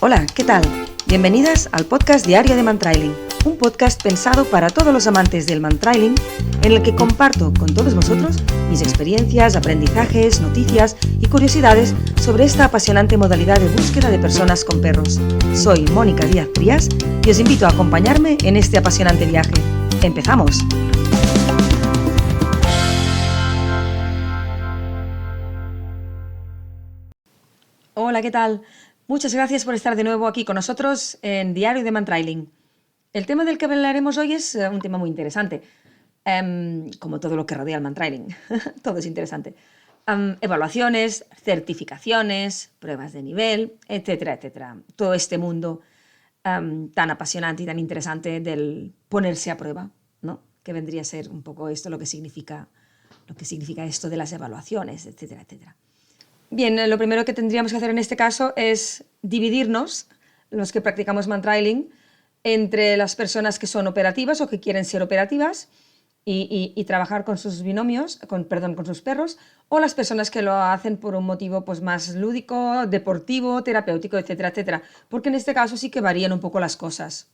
Hola, ¿qué tal? Bienvenidas al podcast diario de Mantrailing, un podcast pensado para todos los amantes del mantrailing, en el que comparto con todos vosotros mis experiencias, aprendizajes, noticias y curiosidades sobre esta apasionante modalidad de búsqueda de personas con perros. Soy Mónica Díaz Trías y os invito a acompañarme en este apasionante viaje. ¡Empezamos! Hola, ¿qué tal? Muchas gracias por estar de nuevo aquí con nosotros en Diario de Mantrailing. El tema del que hablaremos hoy es un tema muy interesante, como todo lo que rodea el mantrailing. Todo es interesante. Evaluaciones, certificaciones, pruebas de nivel, etcétera, etcétera. Todo este mundo tan apasionante y tan interesante del ponerse a prueba, ¿no? Que vendría a ser un poco esto lo que significa esto de las evaluaciones, etcétera, etcétera. Bien, lo primero que tendríamos que hacer en este caso es dividirnos, los que practicamos mantrailing, entre las personas que son operativas o que quieren ser operativas y trabajar con sus binomios, con sus perros, o las personas que lo hacen por un motivo pues, más lúdico, deportivo, terapéutico, etcétera, etcétera. Porque en este caso sí que varían un poco las cosas.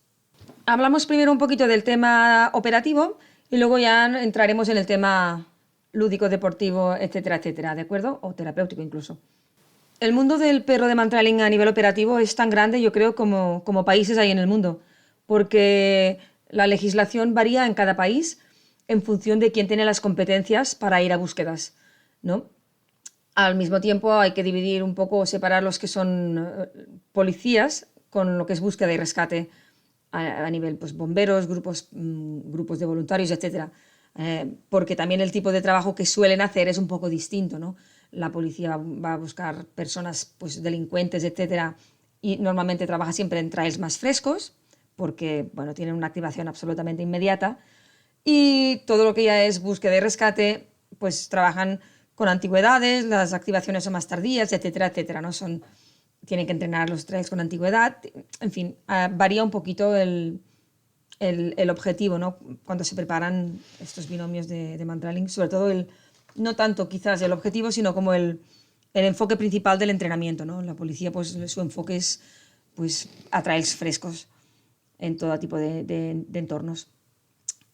Hablamos primero un poquito del tema operativo y luego ya entraremos en el tema lúdico, deportivo, etcétera, etcétera, ¿de acuerdo? O terapéutico incluso. El mundo del perro de mantrailing a nivel operativo es tan grande, yo creo, como países hay en el mundo, porque la legislación varía en cada país en función de quién tiene las competencias para ir a búsquedas, ¿no? Al mismo tiempo hay que dividir un poco, separar los que son policías con lo que es búsqueda y rescate a nivel pues, bomberos, grupos de voluntarios, etcétera. Porque también el tipo de trabajo que suelen hacer es un poco distinto, ¿no? La policía va a buscar personas pues, delincuentes, etcétera, y normalmente trabaja siempre en trails más frescos, porque bueno, tienen una activación absolutamente inmediata, y todo lo que ya es búsqueda y rescate, pues trabajan con antigüedades, las activaciones son más tardías, etcétera, etcétera, ¿no? Tienen que entrenar los trails con antigüedad, en fin, varía un poquito el objetivo, ¿no? Cuando se preparan estos binomios de mantrailing, sobre todo no tanto quizás el objetivo, sino como el enfoque principal del entrenamiento, ¿no? La policía, pues su enfoque es pues, a trails frescos en todo tipo de entornos.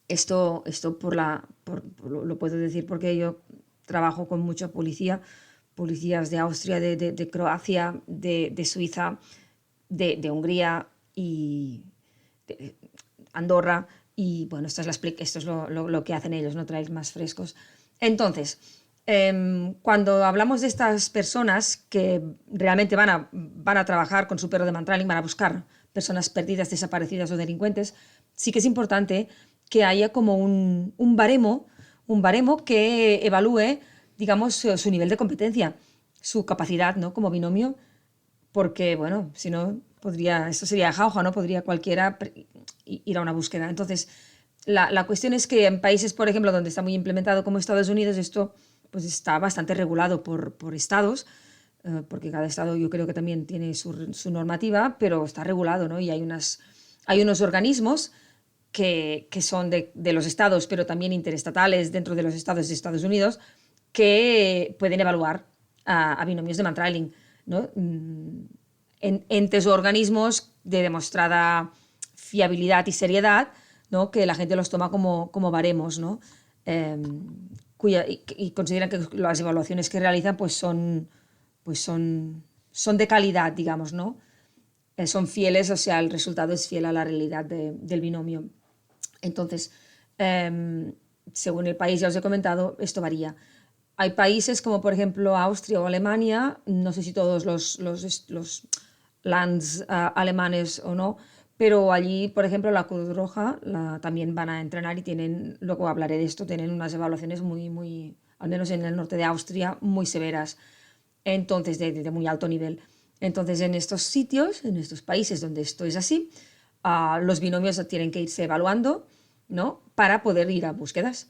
Esto lo puedo decir porque yo trabajo con mucha policías de Austria, de Croacia, de Suiza, de Hungría y de Andorra, y bueno, esto es lo que hacen ellos, no trails más frescos. Entonces, cuando hablamos de estas personas que realmente van a trabajar con su perro de mantrailing, van a buscar personas perdidas, desaparecidas o delincuentes, sí que es importante que haya como un baremo que evalúe, digamos, su nivel de competencia, su capacidad, ¿no? Como binomio, porque, bueno, si no, esto sería jauja, ¿no? Podría cualquiera ir a una búsqueda. Entonces, la cuestión es que en países, por ejemplo, donde está muy implementado como Estados Unidos, esto pues está bastante regulado por estados, porque cada estado yo creo que también tiene su normativa, pero está regulado, ¿no? Y hay unos organismos que son de los estados, pero también interestatales dentro de los estados de Estados Unidos, que pueden evaluar a binomios de mantrailing, ¿no? Entes o organismos de demostrada fiabilidad y seriedad, ¿no? Que la gente los toma como baremos, ¿no? Y consideran que las evaluaciones que realizan pues son de calidad, digamos, ¿no? Son fieles, o sea, el resultado es fiel a la realidad del binomio. Entonces, según el país, ya os he comentado, esto varía. Hay países como, por ejemplo, Austria o Alemania, no sé si todos los lands alemanes o no, pero allí, por ejemplo, la Cruz Roja también van a entrenar y tienen, luego hablaré de esto, tienen unas evaluaciones muy, al menos en el norte de Austria, muy severas, entonces de muy alto nivel. Entonces, en estos sitios, en estos países donde esto es así, los binomios tienen que irse evaluando, ¿no? Para poder ir a búsquedas.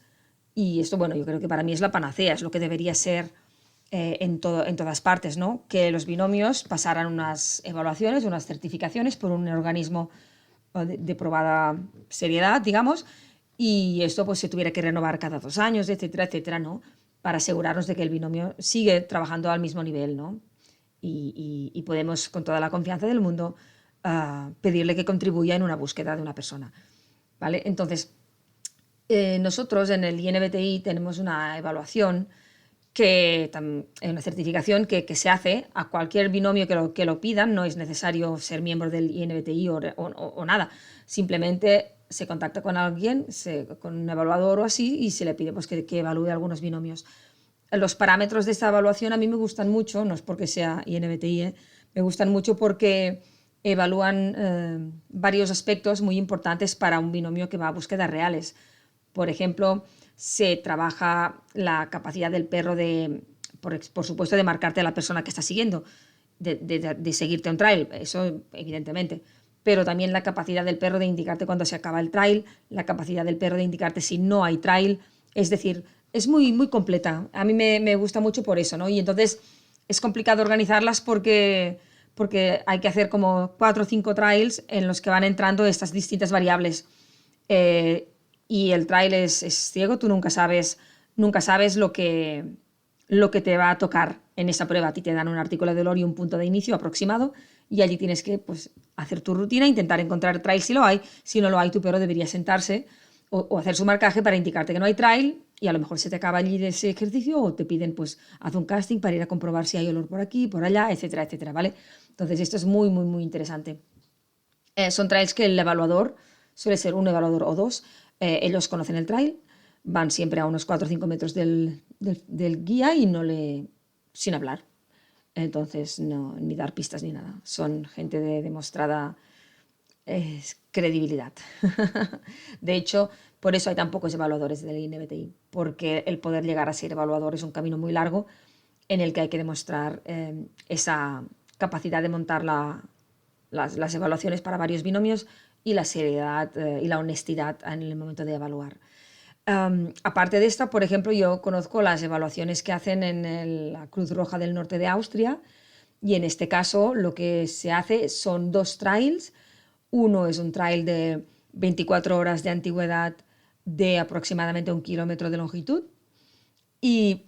Y esto, bueno, yo creo que para mí es la panacea, es lo que debería ser en todas partes, ¿no? Que los binomios pasaran unas evaluaciones, unas certificaciones por un organismo de probada seriedad, digamos, y esto pues se tuviera que renovar cada 2 años, etcétera, etcétera, ¿no? Para asegurarnos de que el binomio sigue trabajando al mismo nivel, ¿no? y podemos, con toda la confianza del mundo, pedirle que contribuya en una búsqueda de una persona, ¿vale? Entonces, nosotros en el INBTI tenemos una evaluación una certificación que se hace a cualquier binomio que lo pidan. No es necesario ser miembro del INBTI o nada. Simplemente se contacta con alguien, con un evaluador o así, y se le pide pues, que evalúe algunos binomios. Los parámetros de esta evaluación a mí me gustan mucho, no es porque sea INBTI, me gustan mucho porque evalúan varios aspectos muy importantes para un binomio que va a búsquedas reales. Por ejemplo, se trabaja la capacidad del perro por supuesto, de marcarte a la persona que está siguiendo, de seguirte un trail, eso evidentemente, pero también la capacidad del perro de indicarte cuando se acaba el trail, la capacidad del perro de indicarte si no hay trail, es decir, es muy, muy completa. A mí me gusta mucho por eso, ¿no? Y entonces es complicado organizarlas porque hay que hacer como 4 o 5 trails en los que van entrando estas distintas variables. Eh, y el trail es ciego, tú nunca sabes lo que te va a tocar en esa prueba. A ti te dan un artículo de olor y un punto de inicio aproximado y allí tienes que pues, hacer tu rutina, intentar encontrar trail si lo hay. Si no lo hay, tu perro debería sentarse o hacer su marcaje para indicarte que no hay trail y a lo mejor se te acaba allí ese ejercicio o te piden, pues, haz un casting para ir a comprobar si hay olor por aquí, por allá, etcétera, etcétera, ¿vale? Entonces esto es muy, muy, muy interesante. Son trails que el evaluador suele ser un evaluador o dos. Ellos conocen el trail, van siempre a unos 4 o 5 metros del guía y sin hablar. Entonces, no, ni dar pistas ni nada. Son gente de demostrada credibilidad. De hecho, por eso hay tan pocos evaluadores del INBTI, porque el poder llegar a ser evaluador es un camino muy largo en el que hay que demostrar esa capacidad de montar las evaluaciones para varios binomios y la seriedad y la honestidad en el momento de evaluar. Aparte de esta, por ejemplo, yo conozco las evaluaciones que hacen en la Cruz Roja del Norte de Austria y en este caso lo que se hace son 2 trails. Uno es un trail de 24 horas de antigüedad de aproximadamente 1 kilómetro de longitud y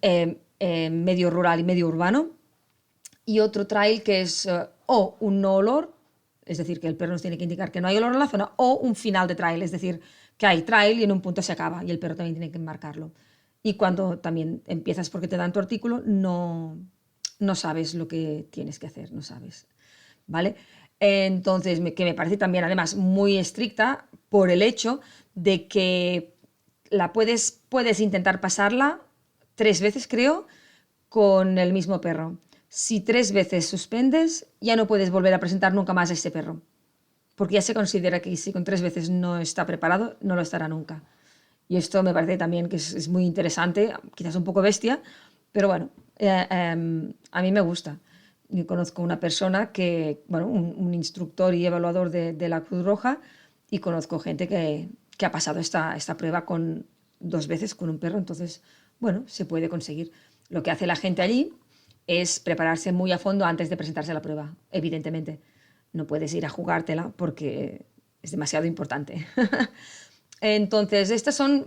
medio rural y medio urbano. Y otro trail que es o un no olor, es decir, que el perro nos tiene que indicar que no hay olor en la zona, o un final de trail, es decir, que hay trail y en un punto se acaba y el perro también tiene que marcarlo. Y cuando también empiezas porque te dan tu artículo, no sabes lo que tienes que hacer, no sabes. ¿Vale? Entonces, que me parece también además muy estricta por el hecho de que puedes intentar pasarla 3 veces, creo, con el mismo perro. Si 3 veces suspendes, ya no puedes volver a presentar nunca más a este perro. Porque ya se considera que si con 3 veces no está preparado, no lo estará nunca. Y esto me parece también que es muy interesante, quizás un poco bestia, pero bueno, a mí me gusta. Yo conozco una persona bueno, un instructor y evaluador de la Cruz Roja, y conozco gente que ha pasado esta prueba con 2 veces con un perro, entonces, bueno, se puede conseguir. Lo que hace la gente allí es prepararse muy a fondo antes de presentarse a la prueba, evidentemente. No puedes ir a jugártela porque es demasiado importante. Entonces, estas son,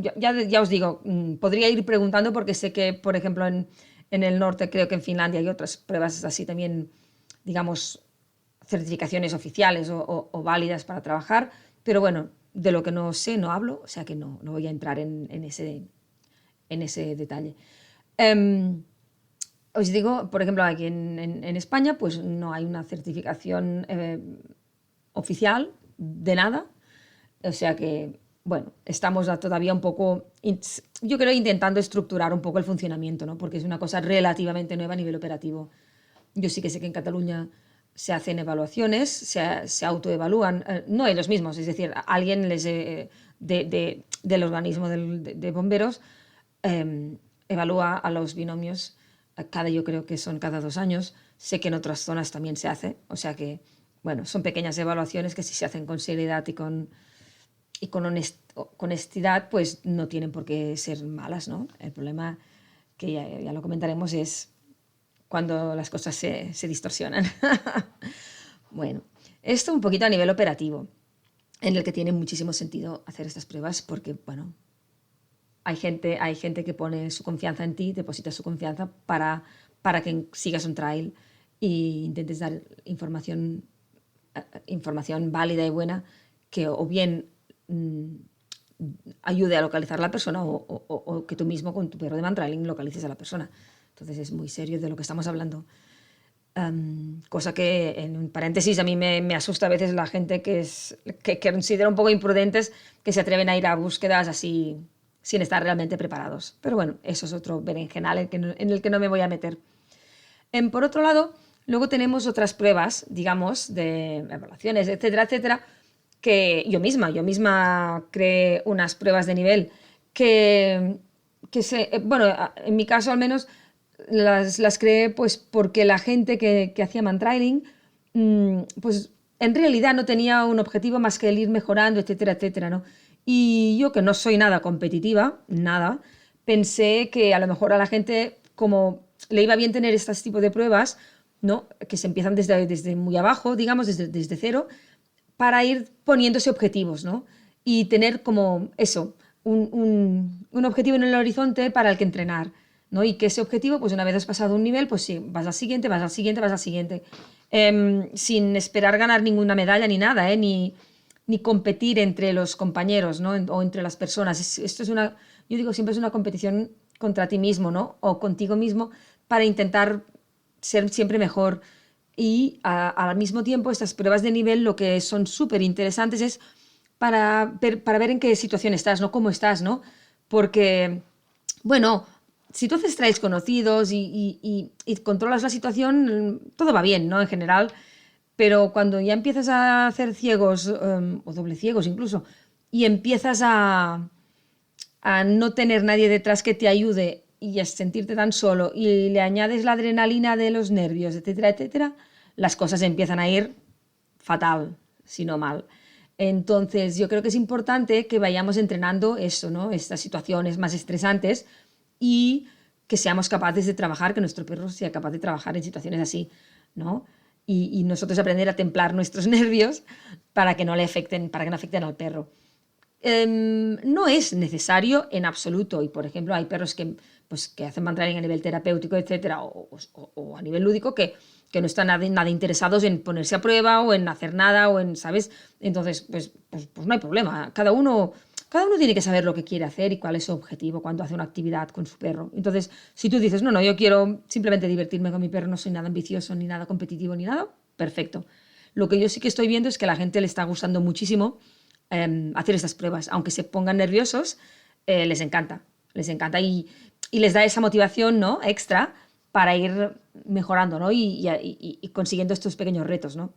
ya os digo, podría ir preguntando porque sé que, por ejemplo, en el norte, creo que en Finlandia hay otras pruebas así también, digamos, certificaciones oficiales o válidas para trabajar, pero bueno, de lo que no sé no hablo, o sea que no voy a entrar en ese detalle. Os digo, por ejemplo, aquí en España, pues no hay una certificación oficial de nada, o sea que, bueno, estamos todavía un poco, yo creo, intentando estructurar un poco el funcionamiento, ¿no? Porque es una cosa relativamente nueva a nivel operativo. Yo sí que sé que en Cataluña se hacen evaluaciones, se autoevalúan, no ellos mismos, es decir, alguien del organismo de bomberos evalúa a los binomios yo creo que son cada 2 años. Sé que en otras zonas también se hace, o sea que, bueno, son pequeñas evaluaciones que si se hacen con seriedad y con honestidad, pues no tienen por qué ser malas, ¿no? El problema, que ya lo comentaremos, es cuando las cosas se distorsionan. Bueno, esto un poquito a nivel operativo, en el que tiene muchísimo sentido hacer estas pruebas porque, bueno, hay gente que pone su confianza en ti, deposita su confianza para que sigas un trail y intentes dar información válida y buena que o bien ayude a localizar a la persona o que tú mismo con tu perro de mantrailing localices a la persona. Entonces es muy serio de lo que estamos hablando. Cosa que, en un paréntesis, a mí me asusta a veces la gente que considero un poco imprudentes, que se atreven a ir a búsquedas así sin estar realmente preparados. Pero bueno, eso es otro berenjenal en el que no me voy a meter. Por otro lado, luego tenemos otras pruebas, digamos, de evaluaciones, etcétera, etcétera, que yo misma creé unas pruebas de nivel bueno, en mi caso al menos las creé pues porque la gente que hacía mantrailing, pues en realidad no tenía un objetivo más que el ir mejorando, etcétera, etcétera, ¿no? Y yo, que no soy nada competitiva, nada, pensé que a lo mejor a la gente, como le iba bien tener este tipo de pruebas, ¿no? Que se empiezan desde muy abajo, digamos, desde cero, para ir poniéndose objetivos, ¿no? Y tener como eso, un objetivo en el horizonte para el que entrenar, ¿no? Y que ese objetivo, pues una vez has pasado un nivel, pues sí, vas al siguiente, vas al siguiente, vas al siguiente. Sin esperar ganar ninguna medalla ni nada, ni competir entre los compañeros, ¿no? O entre las personas. Esto es yo digo, siempre es una competición contra ti mismo, ¿no? O contigo mismo para intentar ser siempre mejor. Y al mismo tiempo, estas pruebas de nivel lo que son súper interesantes es para ver en qué situación estás, ¿no? Cómo estás, ¿no? Porque, bueno, si tú haces trails conocidos y controlas la situación, todo va bien, ¿no? En general. Pero cuando ya empiezas a hacer ciegos, o doble ciegos incluso, y empiezas a no tener nadie detrás que te ayude y a sentirte tan solo y le añades la adrenalina de los nervios, etcétera, etcétera, las cosas empiezan a ir fatal, si no mal. Entonces, yo creo que es importante que vayamos entrenando eso, ¿no? Estas situaciones más estresantes y que seamos capaces de trabajar, que nuestro perro sea capaz de trabajar en situaciones así, ¿no? Y nosotros aprender a templar nuestros nervios para que no le afecten, para que no afecten al perro. No es necesario en absoluto. Y, por ejemplo, hay perros que hacen mantrailing a nivel terapéutico, etcétera, o a nivel lúdico, que no están nada interesados en ponerse a prueba o en hacer nada, o en, ¿sabes? Entonces, pues no hay problema. Cada uno tiene que saber lo que quiere hacer y cuál es su objetivo cuando hace una actividad con su perro. Entonces, si tú dices, no, yo quiero simplemente divertirme con mi perro, no soy nada ambicioso, ni nada competitivo, ni nada, perfecto. Lo que yo sí que estoy viendo es que a la gente le está gustando muchísimo hacer estas pruebas. Aunque se pongan nerviosos, les encanta y les da esa motivación, ¿no? Extra para ir mejorando, ¿no? Y consiguiendo estos pequeños retos, ¿no?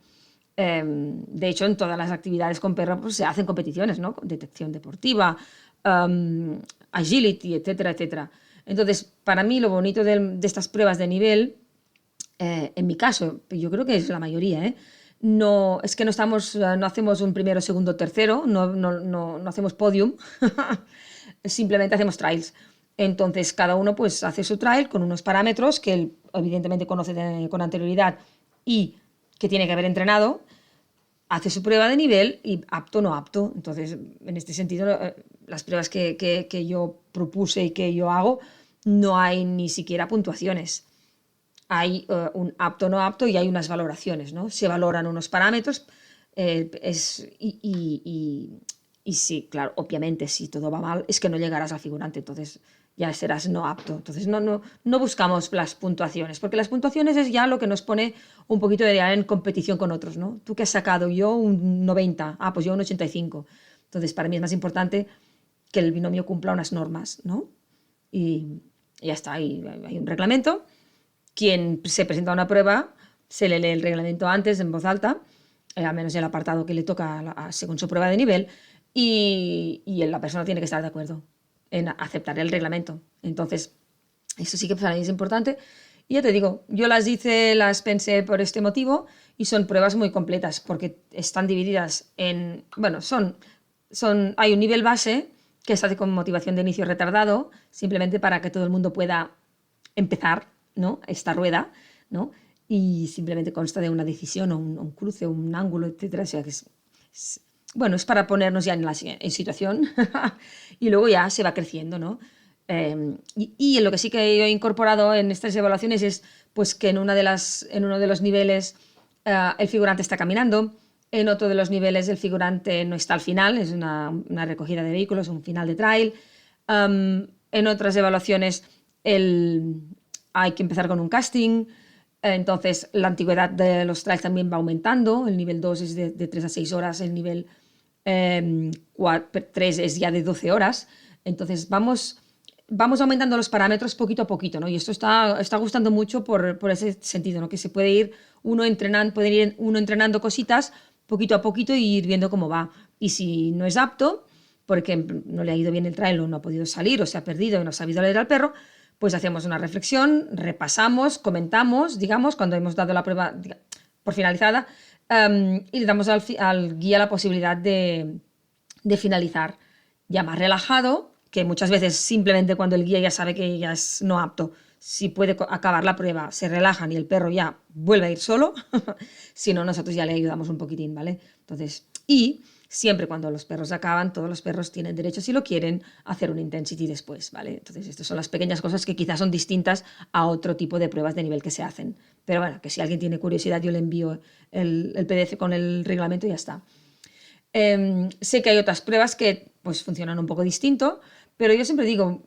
De hecho, en todas las actividades con perro pues, se hacen competiciones, ¿no? Detección deportiva, agility, etcétera, etcétera. Entonces, para mí lo bonito de estas pruebas de nivel, en mi caso, yo creo que es la mayoría, ¿eh? No, es que no hacemos un primero, segundo, tercero, no hacemos podium, simplemente hacemos trials. Entonces, cada uno pues hace su trial con unos parámetros que él evidentemente conoce con anterioridad y que tiene que haber entrenado, hace su prueba de nivel y apto o no apto. Entonces, en este sentido, las pruebas que yo propuse y que yo hago, no hay ni siquiera puntuaciones. Hay un apto o no apto y hay unas valoraciones, ¿no? Se valoran unos parámetros y sí, claro, obviamente si todo va mal es que no llegarás al figurante, entonces ya serás no apto. Entonces no buscamos las puntuaciones, porque las puntuaciones es ya lo que nos pone un poquito en competición con otros, ¿no? ¿Tú qué has sacado? Yo un 90, pues yo un 85. Entonces para mí es más importante que el binomio cumpla unas normas, ¿no? Y ya está, hay un reglamento. Quien se presenta a una prueba se le lee el reglamento antes en voz alta, al menos el apartado que le toca según su prueba de nivel, y la persona tiene que estar de acuerdo en aceptar el reglamento. Entonces, eso sí que para mí es importante. Y ya te digo, yo las pensé por este motivo y son pruebas muy completas porque están divididas bueno, hay un nivel base que se hace con motivación de inicio retardado, simplemente para que todo el mundo pueda empezar, ¿no? Esta rueda, ¿no? Y simplemente consta de una decisión o un cruce, un ángulo, etcétera. O sea que bueno, es para ponernos ya en situación y luego ya se va creciendo, ¿no? Y en lo que sí que yo he incorporado en estas evaluaciones es pues, que en uno de los niveles el figurante está caminando, en otro de los niveles el figurante no está al final, es una recogida de vehículos, un final de trail. En otras evaluaciones hay que empezar con un casting, entonces la antigüedad de los trails también va aumentando, el nivel 2 es de 3 a 6 horas, el nivel 3 es ya de 12 horas, entonces vamos aumentando los parámetros poquito a poquito, ¿no? Y esto está gustando mucho por ese sentido, ¿no? Que se puede ir uno entrenando cositas poquito a poquito y ir viendo cómo va. Y si no es apto, porque no le ha ido bien el trail o no ha podido salir o se ha perdido y no ha sabido leer al perro, pues hacemos una reflexión, repasamos, comentamos, digamos, cuando hemos dado la prueba por finalizada, y le damos al guía la posibilidad de finalizar ya más relajado, que muchas veces simplemente cuando el guía ya sabe que ya es no apto, si puede acabar la prueba, se relajan y el perro ya vuelve a ir solo, si no, nosotros ya le ayudamos un poquitín, ¿vale? Entonces, y siempre cuando los perros acaban, todos los perros tienen derecho, si lo quieren, a hacer un intensity después, ¿vale? Entonces, estas son las pequeñas cosas que quizás son distintas a otro tipo de pruebas de nivel que se hacen. Pero bueno, que si alguien tiene curiosidad, yo le envío el PDF con el reglamento y ya está. Sé que hay otras pruebas que pues funcionan un poco distinto, pero yo siempre digo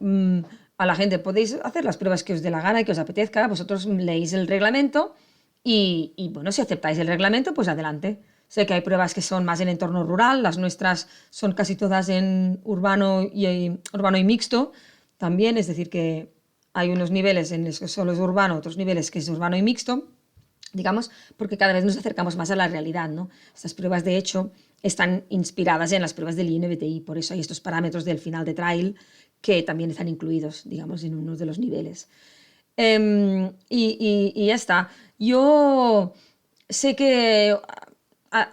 a la gente, podéis hacer las pruebas que os dé la gana y que os apetezca, vosotros leéis el reglamento bueno, si aceptáis el reglamento, pues adelante. Sé que hay pruebas que son más en entorno rural, las nuestras son casi todas en urbano y mixto también, es decir, que hay unos niveles en los que solo es urbano, otros niveles que es urbano y mixto, digamos, porque cada vez nos acercamos más a la realidad, ¿no? Estas pruebas, de hecho, están inspiradas en las pruebas del INBTI, por eso hay estos parámetros del final de trail que también están incluidos, digamos, en uno de los niveles. Y ya está. Yo sé que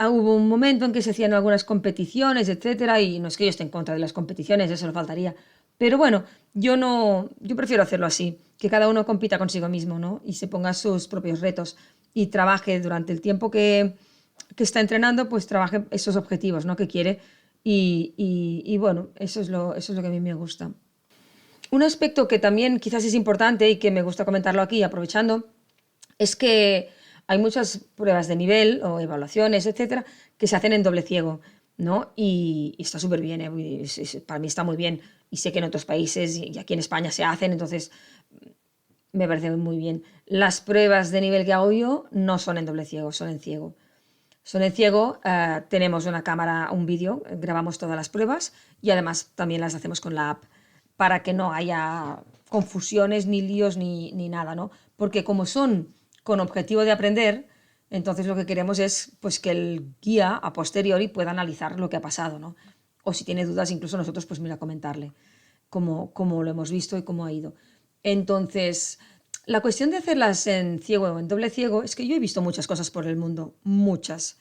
hubo un momento en que se hacían algunas competiciones, etcétera, y no es que yo esté en contra de las competiciones, eso lo faltaría. Pero bueno, yo no, yo prefiero hacerlo así, que cada uno compita consigo mismo, ¿no? Y se ponga sus propios retos y trabaje durante el tiempo que está entrenando, pues trabaje esos objetivos, ¿no? Que quiere. Y bueno, eso es lo que a mí me gusta. Un aspecto que también quizás es importante y que me gusta comentarlo aquí, aprovechando, es que hay muchas pruebas de nivel o evaluaciones, etcétera, que se hacen en doble ciego, ¿no? Y está súper bien, ¿eh? Para mí está muy bien. Y sé que en otros países y aquí en España se hacen, entonces me parece muy bien. Las pruebas de nivel que hago yo no son en doble ciego, son en ciego. Son en ciego, tenemos una cámara, un vídeo, grabamos todas las pruebas y además también las hacemos con la app para que no haya confusiones, ni líos, ni nada, ¿no? Porque como son con objetivo de aprender, entonces lo que queremos es pues, que el guía a posteriori pueda analizar lo que ha pasado, ¿no? O si tiene dudas, incluso nosotros, pues mira, comentarle cómo lo hemos visto y cómo ha ido. Entonces, la cuestión de hacerlas en ciego o en doble ciego es que yo he visto muchas cosas por el mundo, muchas,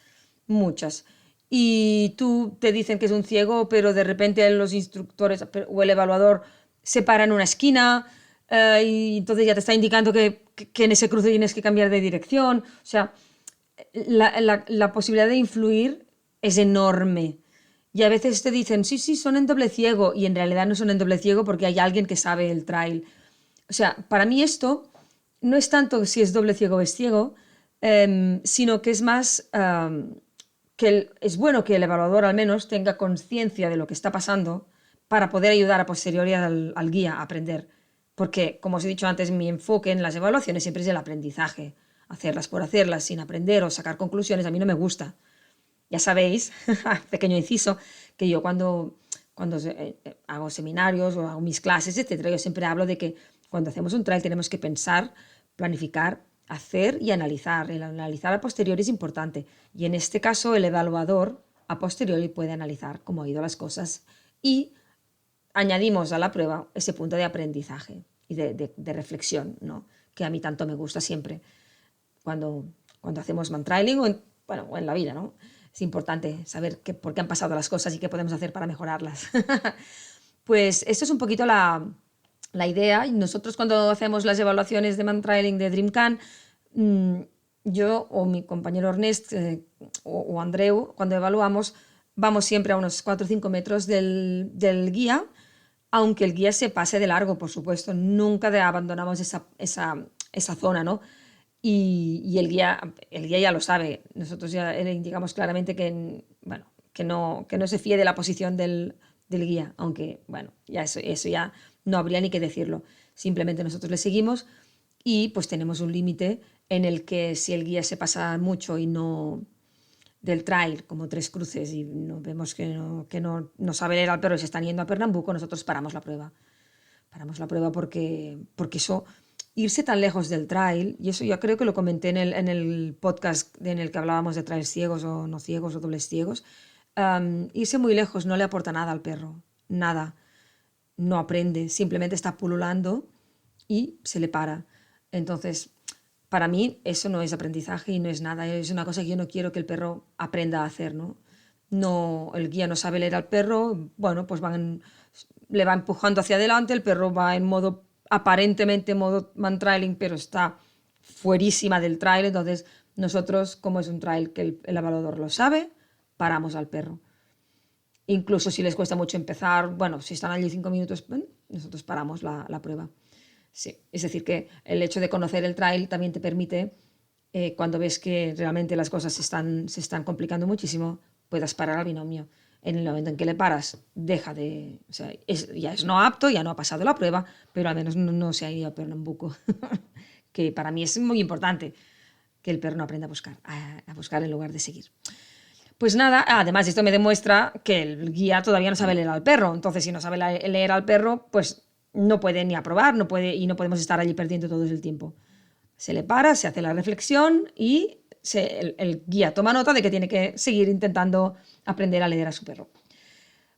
muchas. Y tú te dicen que es un ciego, pero de repente los instructores o el evaluador se para en una esquina y entonces ya te está indicando que en ese cruce tienes que cambiar de dirección. O sea, la posibilidad de influir es enorme. Y a veces te dicen, sí, sí, son en doble ciego, y en realidad no son en doble ciego porque hay alguien que sabe el trail. O sea, para mí esto no es tanto si es doble ciego o es ciego, sino que es más que es bueno que el evaluador al menos tenga conciencia de lo que está pasando para poder ayudar a posteriori al guía a aprender. Porque, como os he dicho antes, mi enfoque en las evaluaciones siempre es el aprendizaje. Hacerlas por hacerlas, sin aprender o sacar conclusiones, a mí no me gusta. Ya sabéis, pequeño inciso, que yo cuando hago seminarios o hago mis clases, etcétera, yo siempre hablo de que cuando hacemos un trail tenemos que pensar, planificar, hacer y analizar. El analizar a posteriori es importante. Y en este caso, el evaluador a posteriori puede analizar cómo han ido las cosas y añadimos a la prueba ese punto de aprendizaje y de reflexión, ¿no? Que a mí tanto me gusta siempre cuando, cuando hacemos mantrailing bueno, o en la vida, ¿no? Es importante saber por qué han pasado las cosas y qué podemos hacer para mejorarlas. Pues esto es un poquito la idea. Y nosotros cuando hacemos las evaluaciones de mantrailing de DreamCan, mmm, yo o mi compañero Ernest o Andreu, cuando evaluamos, vamos siempre a unos 4 o 5 metros del guía aunque el guía se pase de largo, por supuesto, nunca abandonamos esa zona, ¿no? Y el guía ya lo sabe. Nosotros ya le indicamos claramente que, bueno, que no se fíe de la posición del guía, aunque, bueno, ya eso ya no habría ni que decirlo. Simplemente nosotros le seguimos y pues tenemos un límite en el que si el guía se pasa mucho y no del trail, como tres cruces, y no, vemos que no sabe leer al perro y se están yendo a Pernambuco, nosotros paramos la prueba. Paramos la prueba porque eso, irse tan lejos del trail, y eso yo creo que lo comenté en el podcast en el que hablábamos de trails ciegos o no ciegos o dobles ciegos, irse muy lejos no le aporta nada al perro, nada, no aprende, simplemente está pululando y se le para. Entonces, para mí eso no es aprendizaje y no es nada, es una cosa que yo no quiero que el perro aprenda a hacer, ¿no? No, el guía no sabe leer al perro, bueno, pues le va empujando hacia adelante, el perro va en modo, aparentemente modo man-trailing, pero está fuerísima del trail, entonces nosotros, como es un trail que el evaluador lo sabe, paramos al perro. Incluso si les cuesta mucho empezar, bueno, si están allí 5 minutos, bueno, nosotros paramos la prueba. Sí, es decir, que el hecho de conocer el trail también te permite, cuando ves que realmente las cosas se están complicando muchísimo, puedas parar al binomio. En el momento en que le paras, deja de... O sea, ya es no apto, ya no ha pasado la prueba, pero al menos no se ha ido a Pernambuco, que para mí es muy importante que el perro no aprenda a buscar en lugar de seguir. Pues nada, además esto me demuestra que el guía todavía no sabe leer al perro. Entonces, si no sabe leer al perro, pues no puede ni aprobar, no puede, y no podemos estar allí perdiendo todo el tiempo. Se le para, se hace la reflexión y el guía toma nota de que tiene que seguir intentando aprender a leer a su perro.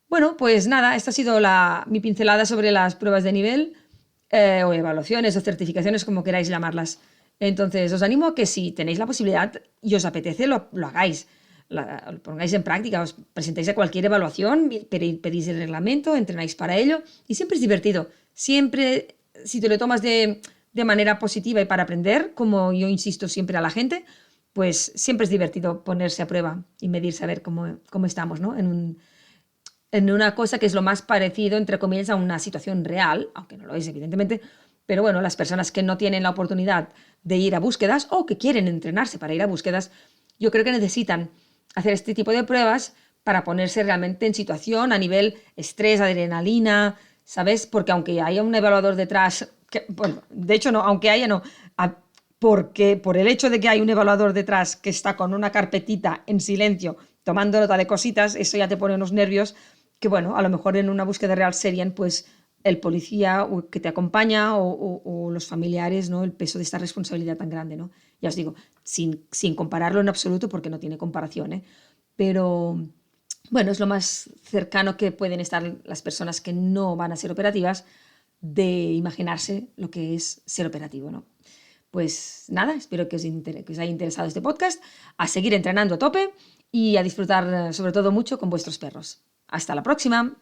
Bueno, pues nada, esta ha sido mi pincelada sobre las pruebas de nivel, o evaluaciones o certificaciones, como queráis llamarlas. Entonces, os animo a que si tenéis la posibilidad y os apetece, lo hagáis. Lo pongáis en práctica, os presentáis a cualquier evaluación, pedís el reglamento, entrenáis para ello y siempre es divertido. Siempre, si te lo tomas de manera positiva y para aprender, como yo insisto siempre a la gente, pues siempre es divertido ponerse a prueba y medir, saber cómo estamos, ¿no? En una cosa que es lo más parecido, entre comillas, a una situación real, aunque no lo es, evidentemente, pero bueno, las personas que no tienen la oportunidad de ir a búsquedas o que quieren entrenarse para ir a búsquedas, yo creo que necesitan hacer este tipo de pruebas para ponerse realmente en situación a nivel estrés, adrenalina, ¿sabes? Porque aunque haya un evaluador detrás, bueno, de hecho no, aunque haya no, porque por el hecho de que hay un evaluador detrás que está con una carpetita en silencio tomando nota de cositas, eso ya te pone unos nervios que, bueno, a lo mejor en una búsqueda real serían pues el policía que te acompaña o los familiares, ¿no? El peso de esta responsabilidad tan grande, ¿no? Ya os digo, sin compararlo en absoluto porque no tiene comparación, ¿eh? Pero bueno, es lo más cercano que pueden estar las personas que no van a ser operativas de imaginarse lo que es ser operativo, ¿no? Pues nada, espero que os haya interesado este podcast, a seguir entrenando a tope y a disfrutar sobre todo mucho con vuestros perros. Hasta la próxima.